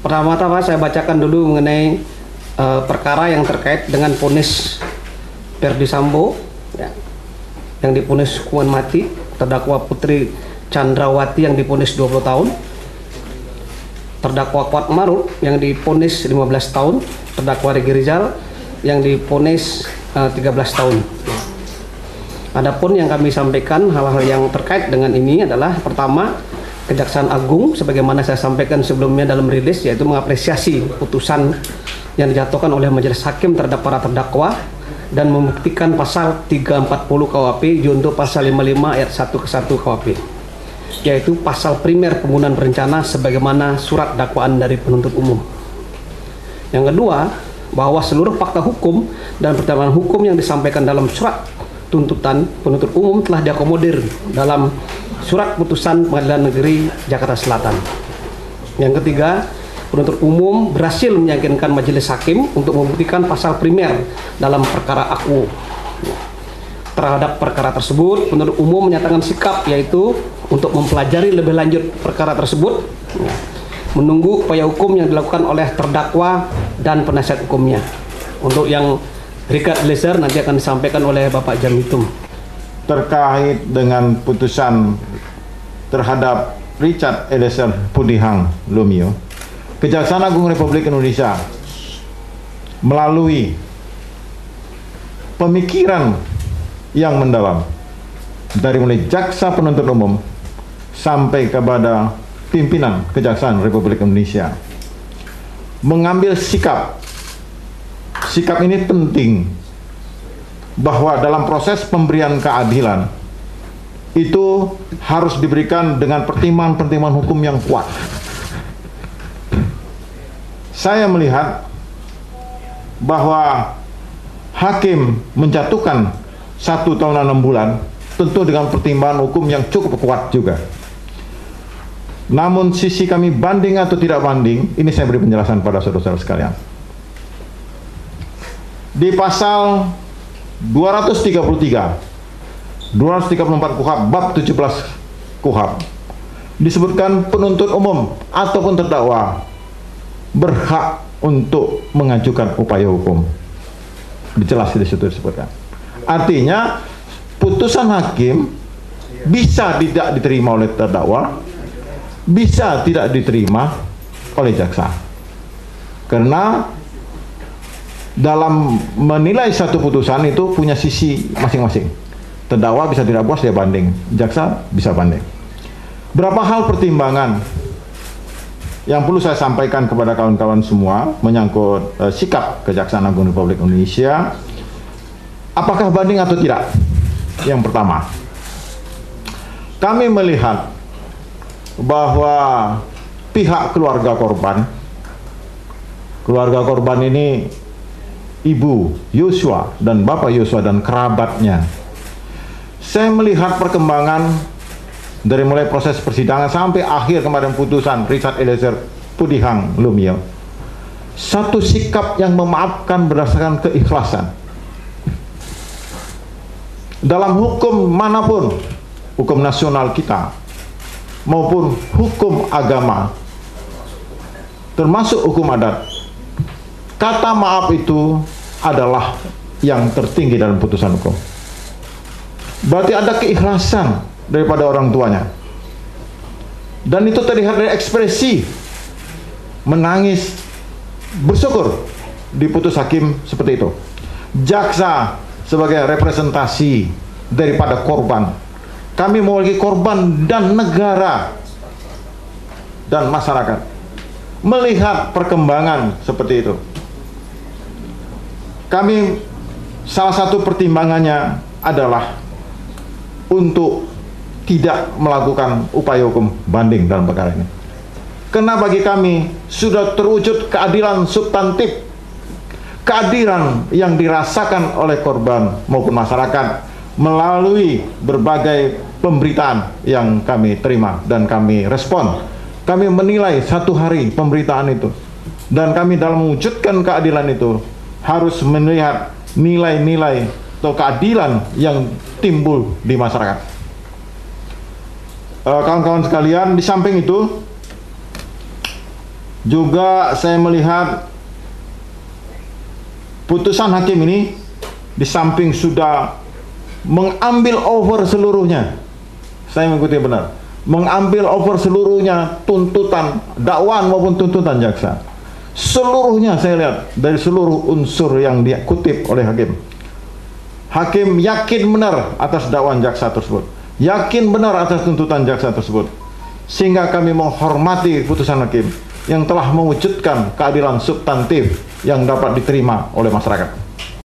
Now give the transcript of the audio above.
Pertama-tama saya bacakan dulu mengenai perkara yang terkait dengan vonis Ferdy Sambo, ya, yang divonis hukuman mati, terdakwa Putri Chandrawati yang divonis 20 tahun, terdakwa Kuat Maruf yang divonis 15 tahun, terdakwa Regi Rizal yang divonis 13 tahun. Adapun yang kami sampaikan hal-hal yang terkait dengan ini adalah pertama, Kejaksaan Agung sebagaimana saya sampaikan sebelumnya dalam rilis, yaitu mengapresiasi putusan yang dijatuhkan oleh majelis hakim terhadap para terdakwa dan membuktikan pasal 340 KUHP junto pasal 55 ayat 1 ke 1 KUHP, yaitu pasal primer pembunuhan berencana sebagaimana surat dakwaan dari penuntut umum. Yang kedua, bahwa seluruh fakta hukum dan pertimbangan hukum yang disampaikan dalam surat tuntutan penuntut umum telah diakomodir dalam surat putusan Pengadilan Negeri Jakarta Selatan. Yang ketiga, penuntut umum berhasil meyakinkan majelis hakim untuk membuktikan pasal primer dalam perkara aku. Terhadap perkara tersebut, penuntut umum menyatakan sikap, yaitu untuk mempelajari lebih lanjut perkara tersebut, menunggu upaya hukum yang dilakukan oleh terdakwa dan penasihat hukumnya. Untuk yang Richard Eliezer nanti akan disampaikan oleh Bapak Jamitum. Terkait dengan putusan terhadap Richard Eliezer Pudihang Lumiu, Kejaksaan Agung Republik Indonesia melalui pemikiran yang mendalam dari mulai jaksa penuntut umum sampai kepada pimpinan Kejaksaan Republik Indonesia mengambil sikap. Sikap ini penting, bahwa dalam proses pemberian keadilan itu harus diberikan dengan pertimbangan-pertimbangan hukum yang kuat. Saya melihat bahwa hakim menjatuhkan 1 tahun 6 bulan tentu dengan pertimbangan hukum yang cukup kuat juga. Namun sisi kami banding atau tidak banding, ini saya beri penjelasan pada saudara-saudara sekalian. Di pasal 234 KUHP bab 17 KUHP disebutkan penuntut umum ataupun terdakwa berhak untuk mengajukan upaya hukum. Jelas di situ disebutkan. Artinya putusan hakim bisa tidak diterima oleh terdakwa, bisa tidak diterima oleh jaksa. Karena dalam menilai satu putusan itu punya sisi masing-masing. Terdakwa bisa tidak puas, dia banding. Jaksa bisa banding. Berapa hal pertimbangan yang perlu saya sampaikan kepada kawan-kawan semua menyangkut sikap Kejaksaan Agung Republik Indonesia. Apakah banding atau tidak? Yang pertama, kami melihat bahwa pihak keluarga korban ini Ibu Yosua dan Bapak Yosua dan kerabatnya. Saya melihat perkembangan dari mulai proses persidangan sampai akhir kemarin putusan Richard Eliezer Pudihang Lumiu. Satu sikap yang memaafkan berdasarkan keikhlasan. Dalam hukum manapun, hukum nasional kita maupun hukum agama, termasuk hukum adat, kata maaf itu adalah yang tertinggi dalam putusan hukum. Berarti ada keikhlasan daripada orang tuanya. Dan itu terlihat dari ekspresi menangis, bersyukur diputus hakim seperti itu. Jaksa sebagai representasi daripada korban. Kami mewakili korban dan negara dan masyarakat. Melihat perkembangan seperti itu, kami salah satu pertimbangannya adalah untuk tidak melakukan upaya hukum banding dalam perkara ini. Karena bagi kami sudah terwujud keadilan substantif, keadilan yang dirasakan oleh korban maupun masyarakat melalui berbagai pemberitaan yang kami terima dan kami respon. Kami menilai 1 hari pemberitaan itu, dan kami dalam mewujudkan keadilan itu harus melihat nilai-nilai atau keadilan yang timbul di masyarakat. Kawan-kawan sekalian, di samping itu Juga saya melihat putusan hakim ini di samping sudah mengambil over seluruhnya, saya mengikuti benar, mengambil over seluruhnya tuntutan dakwaan maupun tuntutan jaksa. Seluruhnya saya lihat dari seluruh unsur yang dikutip oleh hakim. Hakim yakin benar atas dakwaan jaksa tersebut, yakin benar atas tuntutan jaksa tersebut, sehingga kami menghormati putusan hakim yang telah mewujudkan keadilan substantif yang dapat diterima oleh masyarakat.